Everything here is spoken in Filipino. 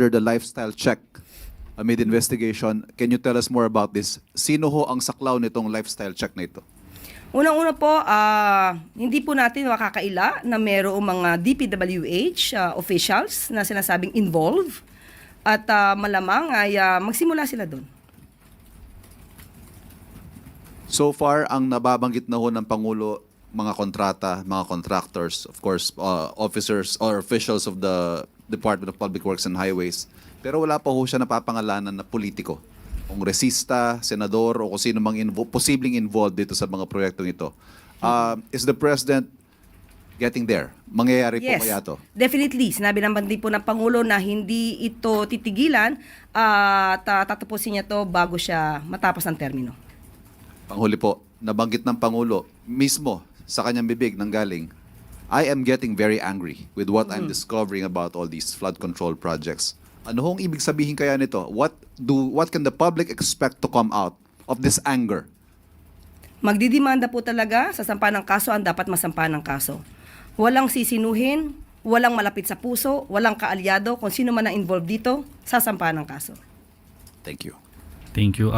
the lifestyle check amid investigation. Can you tell us more about this? Sino ho ang saklaw nitong lifestyle check na ito? Unang-una po, hindi po natin makakaila na mayroong mga DPWH officials na sinasabing involved at malamang ay magsimula sila doon. So far, ang nababanggit na ho ng Pangulo, mga kontrata, mga contractors, of course, officers or officials of the Department of Public Works and Highways. Pero wala pa ho siya napapangalanan na politiko. Kongresista, senador, o kung sino mang posibleng involved dito sa mga proyektong ito. Is the President getting there? Mangyayari po Yes, kaya to? definitely. Sinabi naman din po ng Pangulo na hindi ito titigilan at tatapusin niya to bago siya matapos ang termino. Panghuli po, nabanggit ng Pangulo mismo sa kanyang bibig nang galing, I am getting very angry with what I'm discovering about all these flood control projects. Ano hong ibig sabihin kaya nito? What can the public expect to come out of this anger? Magdidemanda po talaga sa sampa ng kaso ang dapat masampa ng kaso. Walang sisinuhin, walang malapit sa puso, walang kaalyado, kung sino man ang involved dito, sasampa ng kaso. Thank you. Thank you.